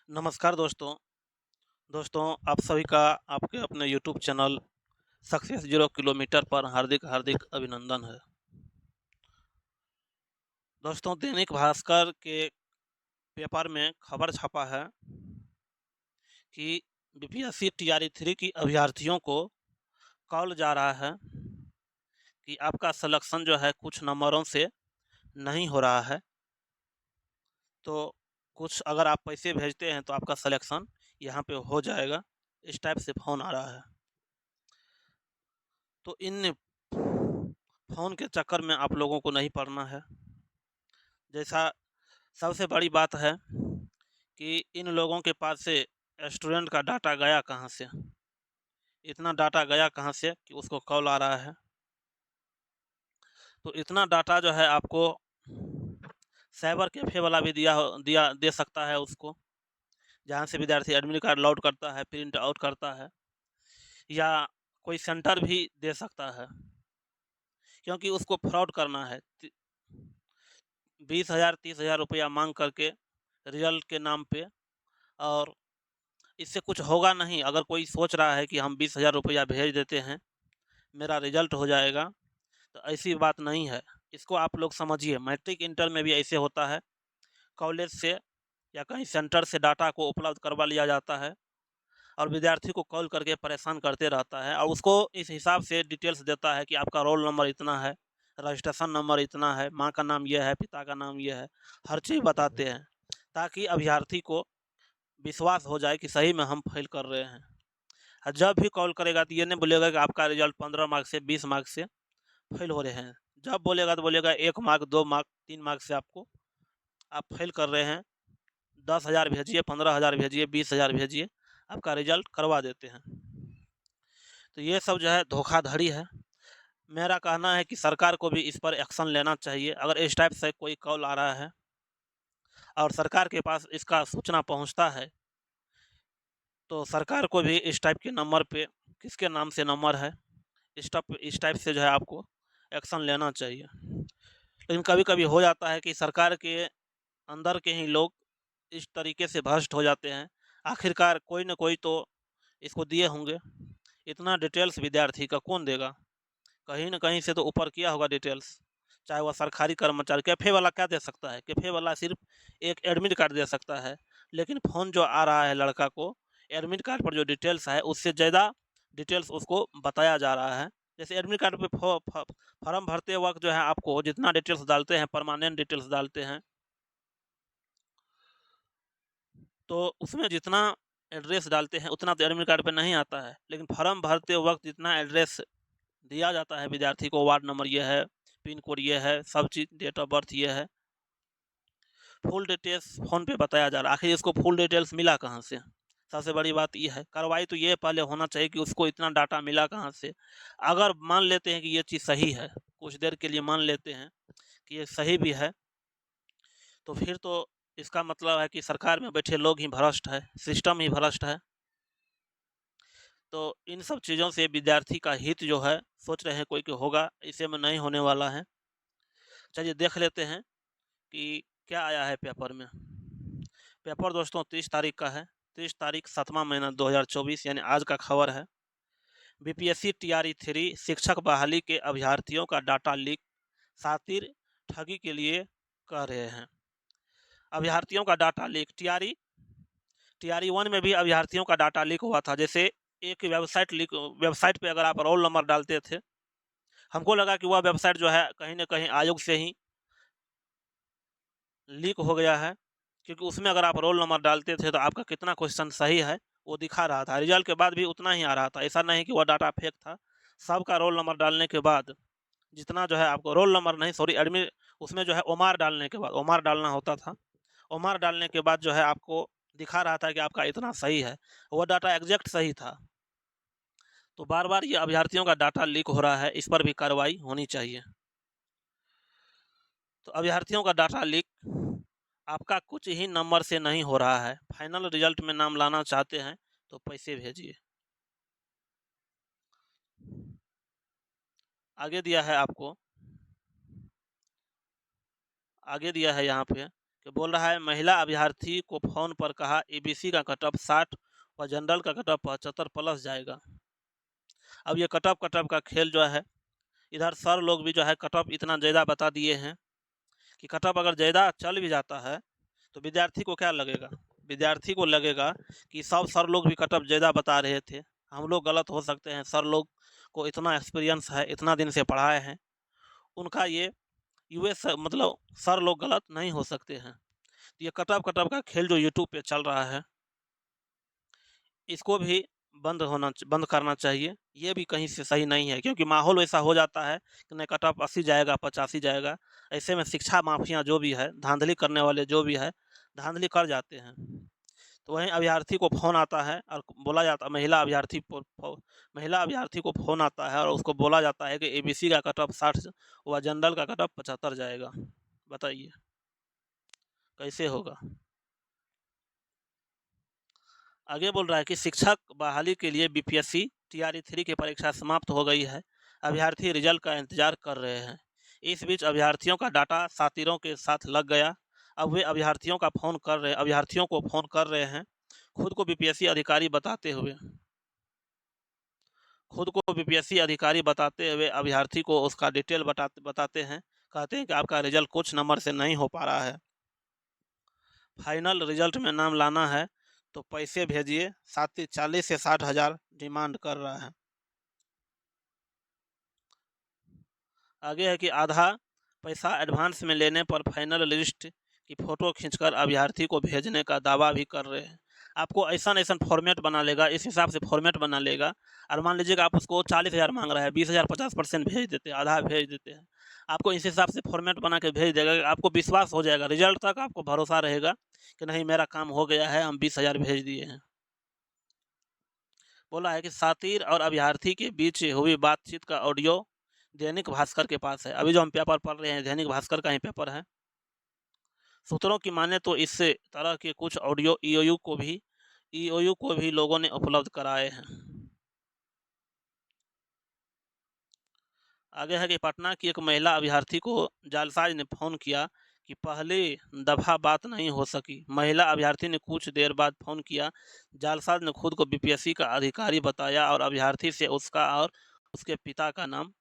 नमस्कार दोस्तों। दोस्तों, आप सभी का आपके अपने यूट्यूब चैनल सक्सेस 0 किलोमीटर पर हार्दिक हार्दिक अभिनंदन है। दोस्तों, दैनिक भास्कर के पेपर में खबर छपा है कि बीपीएससी टीआरई 3 की अभ्यर्थियों को कॉल जा रहा है कि आपका सिलेक्शन जो है कुछ नंबरों से नहीं हो रहा है, तो कुछ अगर आप पैसे भेजते हैं तो आपका सिलेक्शन यहाँ पे हो जाएगा। इस टाइप से फ़ोन आ रहा है। तो इन फ़ोन के चक्कर में आप लोगों को नहीं पड़ना है। जैसा सबसे बड़ी बात है कि इन लोगों के पास से स्टूडेंट का डाटा गया कहाँ से, इतना डाटा गया कहाँ से कि उसको कॉल आ रहा है। तो इतना डाटा जो है आपको साइबर कैफ़े वाला भी दे सकता है उसको, जहाँ से विद्यार्थी एडमिट कार्ड लोड करता है, प्रिंट आउट करता है, या कोई सेंटर भी दे सकता है, क्योंकि उसको फ्रॉड करना है। 20,000 30,000 रुपया मांग करके रिजल्ट के नाम पे, और इससे कुछ होगा नहीं। अगर कोई सोच रहा है कि हम 20,000 रुपया भेज देते हैं, मेरा रिजल्ट हो जाएगा, तो ऐसी बात नहीं है। इसको आप लोग समझिए। मैट्रिक इंटर में भी ऐसे होता है। कॉलेज से या कहीं सेंटर से डाटा को उपलब्ध करवा लिया जाता है और विद्यार्थी को कॉल करके परेशान करते रहता है, और उसको इस हिसाब से डिटेल्स देता है कि आपका रोल नंबर इतना है, रजिस्ट्रेशन नंबर इतना है, माँ का नाम यह है, पिता का नाम यह है, हर चीज़ बताते हैं, ताकि अभ्यर्थी को विश्वास हो जाए कि सही में हम फेल कर रहे हैं। और जब भी कॉल करेगा तो ये नहीं बोलेगा कि आपका रिजल्ट 15 मार्क्स से 20 मार्क्स से फेल हो रहे हैं। जब बोलेगा तो बोलेगा 1 मार्क 2 मार्क 3 मार्क्स से आपको आप फेल कर रहे हैं। 10,000 भेजिए, 15,000 भेजिए, 20,000 भेजिए, आपका रिजल्ट करवा देते हैं। तो ये सब जो है धोखाधड़ी है। मेरा कहना है कि सरकार को भी इस पर एक्शन लेना चाहिए। अगर इस टाइप से कोई कॉल आ रहा है और सरकार के पास इसका सूचना पहुंचता है, तो सरकार को भी इस टाइप के नंबर पे किसके नाम से नंबर है, इस टाइप से जो है आपको एक्शन लेना चाहिए। लेकिन कभी कभी हो जाता है कि सरकार के अंदर के ही लोग इस तरीके से भ्रष्ट हो जाते हैं। आखिरकार कोई न कोई तो इसको दिए होंगे। इतना डिटेल्स विद्यार्थी का कौन देगा? कहीं न कहीं से तो ऊपर किया होगा डिटेल्स। चाहे वह सरकारी कर्मचारी, कैफ़े वाला क्या दे सकता है? कैफ़े वाला सिर्फ एक एडमिट कार्ड दे सकता है। लेकिन फ़ोन जो आ रहा है लड़का को, एडमिट कार्ड पर जो डिटेल्स है उससे ज़्यादा डिटेल्स उसको बताया जा रहा है। जैसे एडमिट कार्ड पे फॉर्म भरते वक़्त जो है आपको जितना डिटेल्स डालते हैं, परमानेंट डिटेल्स डालते हैं, तो उसमें जितना एड्रेस डालते हैं उतना तो एडमिट कार्ड पे नहीं आता है। लेकिन फॉर्म भरते वक़्त जितना एड्रेस दिया जाता है विद्यार्थी को, वार्ड नंबर ये है, पिन कोड ये है, सब चीज़, डेट ऑफ बर्थ ये है, फुल डिटेल्स फ़ोन पे बताया जा रहा है। आखिर इसको फुल डिटेल्स मिला कहाँ से? सबसे बड़ी बात ये है। कार्रवाई तो ये पहले होना चाहिए कि उसको इतना डाटा मिला कहाँ से। अगर मान लेते हैं कि ये चीज़ सही है, कुछ देर के लिए मान लेते हैं कि ये सही भी है, तो फिर तो इसका मतलब है कि सरकार में बैठे लोग ही भ्रष्ट है, सिस्टम ही भ्रष्ट है। तो इन सब चीज़ों से विद्यार्थी का हित जो है, सोच रहे हैं कोई कि होगा, ऐसे में नहीं होने वाला है। चलिए देख लेते हैं कि क्या आया है पेपर में। पेपर दोस्तों 30 तारीख का है। 30 तारीख 7वां महीना 2024, यानी आज का खबर है। बीपीएससी टीआरई 3 शिक्षक बहाली के अभ्यर्थियों का डाटा लीक, शातिर ठगी के लिए कह रहे हैं। अभ्यर्थियों का डाटा लीक, टीआरई 1 में भी अभ्यर्थियों का डाटा लीक हुआ था। जैसे एक वेबसाइट पे अगर आप रोल नंबर डालते थे, हमको लगा कि वह वेबसाइट जो है कहीं न कहीं आयोग से ही लीक हो गया है, क्योंकि उसमें अगर आप रोल नंबर डालते थे तो आपका कितना क्वेश्चन सही है वो दिखा रहा था। रिजल्ट के बाद भी उतना ही आ रहा था। ऐसा नहीं कि वह डाटा फेक था। सबका रोल नंबर डालने के बाद जितना जो है आपको रोल नंबर नहीं, सॉरी, एडमिट, उसमें जो है ओमार डालने के बाद, ओमार डालना होता था। ओमार डालने के बाद जो है आपको दिखा रहा था कि आपका इतना सही है। वो डाटा एग्जैक्ट सही था। तो बार बार ये अभ्यर्थियों का डाटा लीक हो रहा है, इस पर भी कार्रवाई होनी चाहिए। तो अभ्यर्थियों का डाटा लीक आपका कुछ ही नंबर से नहीं हो रहा है। फाइनल रिजल्ट में नाम लाना चाहते हैं तो पैसे भेजिए। आगे दिया है आपको, आगे दिया है यहाँ पे कि बोल रहा है महिला अभ्यर्थी को फ़ोन पर कहा ईबीसी का कट ऑफ 60 व जनरल का कट ऑफ 75 प्लस जाएगा। अब ये कट ऑफ का खेल जो है, इधर सर लोग भी जो है कट ऑफ इतना ज़्यादा बता दिए हैं कि कट ऑफ अगर ज़्यादा चल भी जाता है तो विद्यार्थी को क्या लगेगा, विद्यार्थी को लगेगा कि सब सर लोग भी कट ऑफ ज़्यादा बता रहे थे, हम लोग गलत हो सकते हैं, सर लोग को इतना एक्सपीरियंस है, इतना दिन से पढ़ाए हैं, उनका ये यूएस मतलब सर लोग गलत नहीं हो सकते हैं। तो ये कट ऑफ का खेल जो यूट्यूब पे चल रहा है, इसको भी बंद करना चाहिए। ये भी कहीं से सही नहीं है, क्योंकि माहौल वैसा हो जाता है कि नहीं कट ऑफ 80 जाएगा, 85 जाएगा। ऐसे में शिक्षा माफिया जो भी है, धांधली करने वाले जो भी है, धांधली कर जाते हैं। तो वहीं अभ्यर्थी को फ़ोन आता है और बोला जाता है, महिला अभ्यर्थी को फ़ोन आता है और उसको बोला जाता है कि एबीसी का कट ऑफ 60 व जनरल का कट ऑफ 75 जाएगा। बताइए कैसे होगा। आगे बोल रहा है कि शिक्षक बहाली के लिए बीपीएससी टीआरई 3 की परीक्षा समाप्त हो गई है, अभ्यर्थी रिजल्ट का इंतजार कर रहे हैं। इस बीच अभ्यर्थियों का डाटा साथीरों के साथ लग गया। अब वे अभ्यर्थियों को फ़ोन कर रहे हैं। खुद को बीपीएससी अधिकारी बताते हुए अभ्यर्थी को उसका डिटेल बताते हैं। कहते हैं कि आपका रिजल्ट कुछ नंबर से नहीं हो पा रहा है, फाइनल रिजल्ट में नाम लाना है तो पैसे भेजिए। 40 से 60 हज़ार डिमांड कर रहा है। आगे है कि आधा पैसा एडवांस में लेने पर फाइनल लिस्ट की फ़ोटो खींचकर अभ्यर्थी को भेजने का दावा भी कर रहे हैं। आपको ऐसा फॉर्मेट बना लेगा, इस हिसाब से फॉर्मेट बना लेगा। और मान लीजिएगा आप उसको 40 हज़ार मांग रहा है, 20 हज़ार 50% भेज देते हैं, आधा भेज देते हैं। आपको इस हिसाब से फॉर्मेट बना के भेज देगा, आपको विश्वास हो जाएगा, रिजल्ट तक आपको भरोसा रहेगा कि नहीं मेरा काम हो गया है, हम 20 हज़ार भेज दिए हैं। बोला है कि सातिर और अभ्यर्थी के बीच हुई बातचीत का ऑडियो दैनिक भास्कर के पास है। अभी जो हम पेपर पढ़ रहे हैं दैनिक भास्कर का ही पेपर है। सूत्रों की माने तो इस तरह के कुछ ऑडियो ईओयू को भी लोगों ने उपलब्ध कराए हैं। आगे है कि पटना की एक महिला अभ्यर्थी को जालसाज ने फ़ोन किया कि पहली दफ़ा बात नहीं हो सकी। महिला अभ्यर्थी ने कुछ देर बाद फ़ोन किया। जालसाज ने खुद को बीपीएससी का अधिकारी बताया और अभ्यर्थी से उसका और उसके पिता का नाम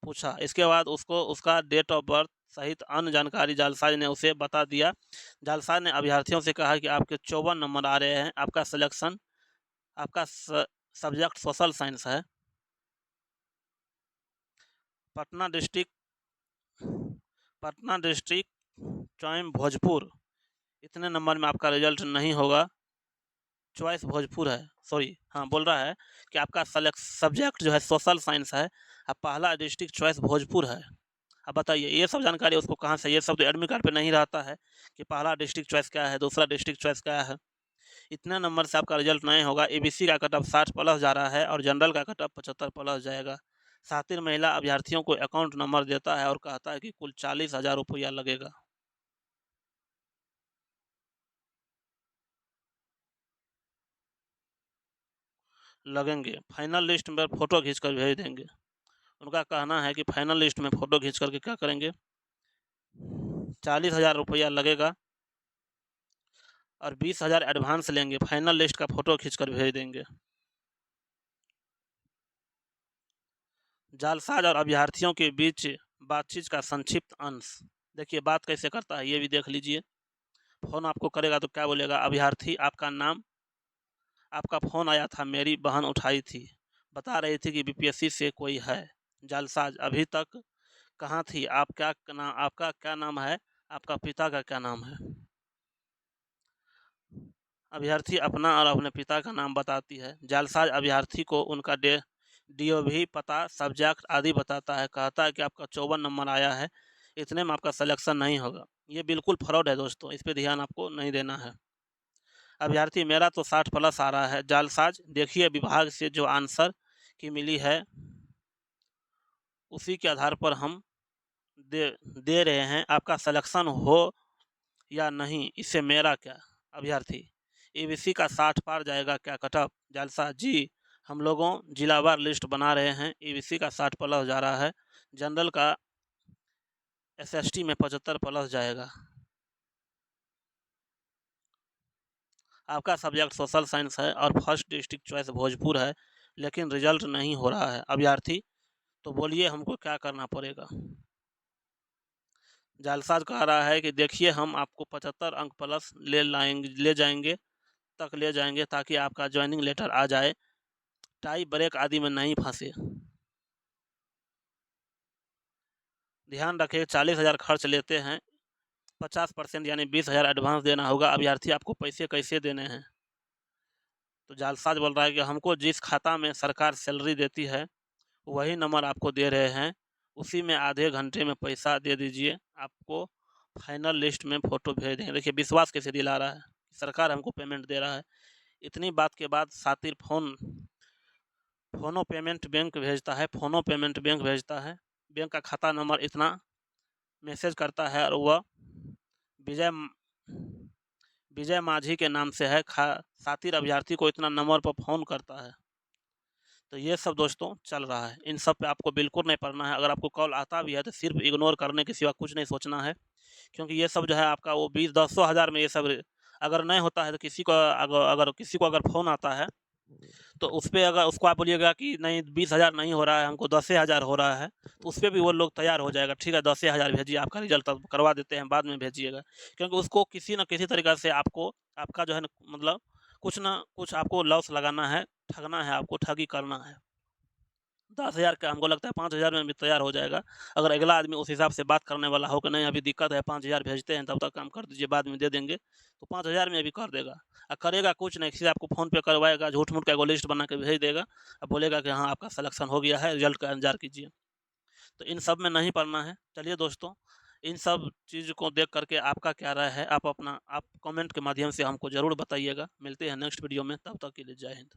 पूछा। इसके बाद उसको उसका डेट ऑफ बर्थ सहित अन्य जानकारी जालसाज ने उसे बता दिया। जालसाज ने अभ्यर्थियों से कहा कि आपके 54 नंबर आ रहे हैं, आपका सब्जेक्ट सोशल साइंस है। पटना डिस्ट्रिक्ट चॉइस भोजपुर, इतने नंबर में आपका रिजल्ट नहीं होगा। चॉइस भोजपुर है, सॉरी, हाँ बोल रहा है कि आपका सब्जेक्ट जो है सोशल साइंस है, अब पहला डिस्ट्रिक्ट चॉइस भोजपुर है। अब बताइए ये सब जानकारी उसको कहाँ से, ये सब तो एडमिट कार्ड पे नहीं रहता है कि पहला डिस्ट्रिक्ट चॉइस क्या है, दूसरा डिस्ट्रिक्ट चॉइस क्या है। इतने नंबर से आपका रिजल्ट नहीं होगा। एबीसी का कट ऑफ 60 प्लस जा रहा है और जनरल का कट ऑफ 75 प्लस जाएगा। सातिर महिला अभ्यर्थियों को अकाउंट नंबर देता है और कहता है कि कुल 40 हज़ार रुपया लगेगा। फाइनल लिस्ट में फ़ोटो खींच कर भेज देंगे। उनका कहना है कि फाइनल लिस्ट में फ़ोटो खींच करके क्या करेंगे, 40 हज़ार रुपया लगेगा और 20 हज़ार एडवांस लेंगे। फाइनल लिस्ट का फ़ोटो खींच कर भेज देंगे। जालसाज और अभ्यर्थियों के बीच बातचीत का संक्षिप्त अंश। देखिए बात कैसे करता है ये भी देख लीजिए। फ़ोन आपको करेगा तो क्या बोलेगा, अभ्यर्थी आपका नाम, आपका फ़ोन आया था, मेरी बहन उठाई थी, बता रही थी कि बीपीएससी से कोई है। जालसाज अभी तक कहाँ थी, आपका क्या नाम है, आपका पिता का क्या नाम है। अभ्यर्थी अपना और अपने पिता का नाम बताती है। जालसाज अभ्यर्थी को उनका डीओवी पता, सब्जेक्ट आदि बताता है। कहता है कि आपका 54 नंबर आया है, इतने में आपका सिलेक्शन नहीं होगा। ये बिल्कुल फ्रॉड है दोस्तों, इस पर ध्यान आपको नहीं देना है। अभ्यर्थी मेरा तो 60 प्लस आ रहा है। जालसाज देखिए विभाग से जो आंसर की मिली है उसी के आधार पर हम दे रहे हैं, आपका सिलेक्शन हो या नहीं इससे मेरा क्या। अभ्यर्थी एबीसी का 60 पार जाएगा क्या कट ऑफ। जालसाज जी हम लोगों जिलावार लिस्ट बना रहे हैं, एबीसी का 60 प्लस जा रहा है, जनरल का SST में 75 प्लस जाएगा। आपका सब्जेक्ट सोशल साइंस है और फर्स्ट डिस्ट्रिक्ट चॉइस भोजपुर है, लेकिन रिजल्ट नहीं हो रहा है अभ्यर्थी, तो बोलिए हमको क्या करना पड़ेगा। जालसाज कह रहा है कि देखिए हम आपको 75 अंक प्लस ले जाएंगे ताकि आपका ज्वाइनिंग लेटर आ जाए, टाई ब्रेक आदि में नहीं फंसे। ध्यान रखें 40,000 खर्च लेते हैं, 50% यानी 20,000 एडवांस देना होगा। अभ्यर्थी आपको पैसे कैसे देने हैं। तो जालसाज बोल रहा है कि हमको जिस खाता में सरकार सैलरी देती है वही नंबर आपको दे रहे हैं, उसी में आधे घंटे में पैसा दे दीजिए, आपको फाइनल लिस्ट में फ़ोटो भेज देंगे। देखिए विश्वास कैसे दिला रहा है, सरकार हमको पेमेंट दे रहा है। इतनी बात के बाद सातिर फोनो पेमेंट बैंक भेजता है, बैंक का खाता नंबर इतना मैसेज करता है और वह विजय माझी के नाम से है। सातिर अभ्यर्थी को इतना नंबर पर फ़ोन करता है। तो ये सब दोस्तों चल रहा है, इन सब पे आपको बिल्कुल नहीं पढ़ना है। अगर आपको कॉल आता भी है तो सिर्फ इग्नोर करने के सिवा कुछ नहीं सोचना है, क्योंकि ये सब जो है आपका वो 20-10 हज़ार में ये सब अगर नहीं होता है तो किसी को अगर फ़ोन आता है तो उस पर अगर उसको आप बोलिएगा कि नहीं 20,000 नहीं हो रहा है, हमको 10,000 हो रहा है, तो उस पर भी वो लोग तैयार हो जाएगा, ठीक है 10,000 भेजिए, आपका रिजल्ट तब करवा देते हैं, बाद में भेजिएगा। क्योंकि उसको किसी न किसी तरीक़ा से आपका जो है मतलब कुछ ना कुछ आपको लॉस लगाना है, ठगना है, आपको ठगी करना है। 10,000 का हमको लगता है 5,000 में भी तैयार हो जाएगा, अगर अगला आदमी उस हिसाब से बात करने वाला हो कि नहीं अभी दिक्कत है 5,000 भेजते हैं तब तक काम कर दीजिए, बाद में दे देंगे, तो 5,000 में भी कर देगा। करेगा कुछ नहीं, सीधे आपको फ़ोन पे करवाएगा, झूठ मूठ का एगो लिस्ट बना के भेज देगा, अब बोलेगा कि हाँ आपका सिलेक्शन हो गया है, रिजल्ट का इंतजार कीजिए। तो इन सब में नहीं पड़ना है। चलिए दोस्तों, इन सब चीज़ को देख करके आपका क्या राय है, आप कमेंट के माध्यम से हमको ज़रूर बताइएगा। मिलते हैं नेक्स्ट वीडियो में, तब तक के लिए जय हिंद।